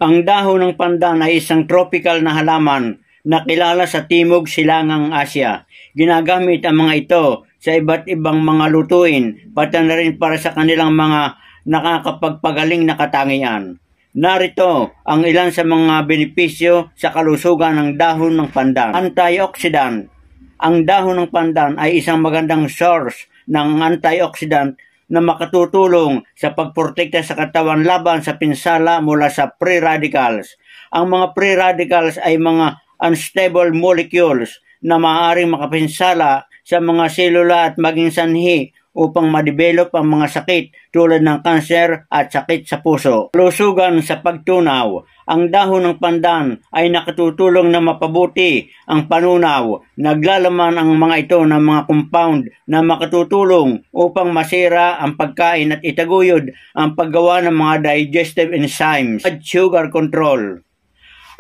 Ang dahon ng pandan ay isang tropical na halaman na kilala sa Timog Silangang Asya. Ginagamit ang mga ito sa iba't ibang mga lutuin, pati na rin para sa kanilang mga nakakapagpagaling na katangian. Narito ang ilan sa mga benepisyo sa kalusugan ng dahon ng pandan. Antioxidant. Ang dahon ng pandan ay isang magandang source ng antioxidant na makatutulong sa pagprotekta sa katawan laban sa pinsala mula sa free radicals. Ang mga free radicals ay mga unstable molecules na maaaring makapinsala sa mga selula at maging sanhi upang ma-develop ang mga sakit tulad ng kanser at sakit sa puso. Kalusugan sa pagtunaw. Ang dahon ng pandan ay nakatutulong na mapabuti ang panunaw. Naglalaman ang mga ito ng mga compound na makatutulong upang masira ang pagkain at itaguyod ang paggawa ng mga digestive enzymes. Blood sugar control.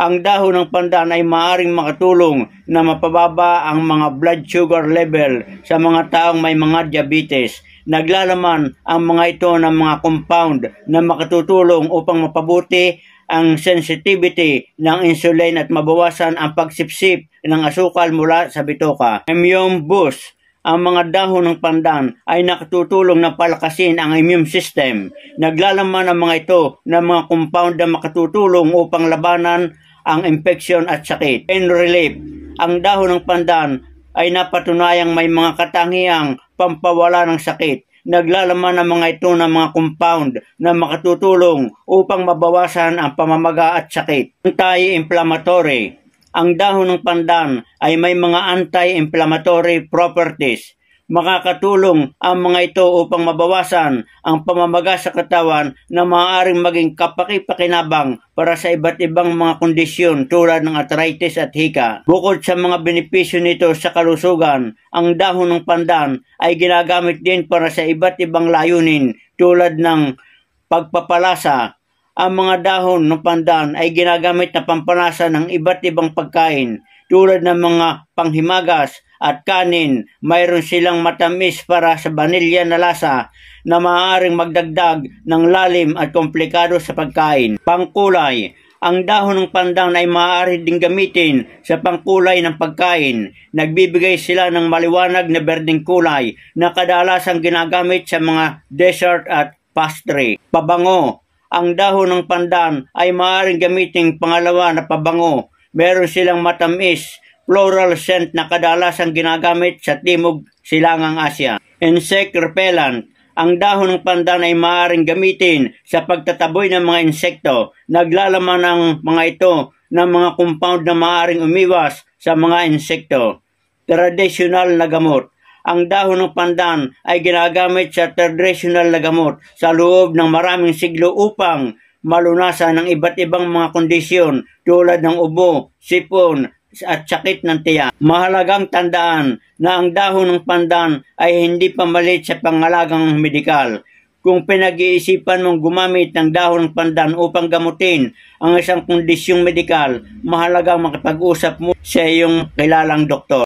Ang dahon ng pandan ay maaaring makatulong na mapababa ang mga blood sugar level sa mga taong may mga diabetes. Naglalaman ang mga ito ng mga compound na makatutulong upang mapabuti ang sensitivity ng insulin at mabawasan ang pagsipsip ng asukal mula sa bitoka. Immune boost. Ang mga dahon ng pandan ay nakatutulong na palakasin ang immune system. Naglalaman ang mga ito ng mga compound na makatutulong upang labanan ang infeksyon at sakit. Pain relief. Ang dahon ng pandan ay napatunayang may mga katangiang pampawala ng sakit. Naglalaman ang mga ito ng mga compound na makatutulong upang mabawasan ang pamamaga at sakit. Anti-inflammatory. Ang dahon ng pandan ay may mga anti-inflammatory properties. Makakatulong ang mga ito upang mabawasan ang pamamaga sa katawan na maaaring maging kapaki-pakinabang para sa iba't ibang mga kondisyon tulad ng arthritis at hika. Bukod sa mga benepisyo nito sa kalusugan, ang dahon ng pandan ay ginagamit din para sa iba't ibang layunin tulad ng pagpapalasa. Ang mga dahon ng pandan ay ginagamit na pampalasa ng iba't ibang pagkain tulad ng mga panghimagas at kanin. Mayroon silang matamis para sa vanilya na lasa na maaaring magdagdag ng lalim at komplikado sa pagkain. Pangkulay. Ang dahon ng pandan ay maaari ding gamitin sa pangkulay ng pagkain. Nagbibigay sila ng maliwanag na berdeng kulay na kadalasang ginagamit sa mga dessert at pastry. Pabango. Ang dahon ng pandan ay maaaring gamitin pangalawa na pabango. Meron silang matamis, floral scent na kadalasang ginagamit sa Timog Silangang Asya. Insect repellent. Ang dahon ng pandan ay maaaring gamitin sa pagtataboy ng mga insekto. Naglalaman ang mga ito ng mga compound na maaaring umiwas sa mga insekto. Traditional na gamot. Ang dahon ng pandan ay ginagamit sa traditional na gamot sa loob ng maraming siglo upang malunasan ng iba't ibang mga kondisyon tulad ng ubo, sipon, at sakit ng tiyan. Mahalagang tandaan na ang dahon ng pandan ay hindi pamalit sa pangalagang medikal. Kung pinag-iisipan mong gumamit ng dahon ng pandan upang gamutin ang isang kondisyong medikal, mahalagang makipag-usap mo sa iyong kilalang doktor.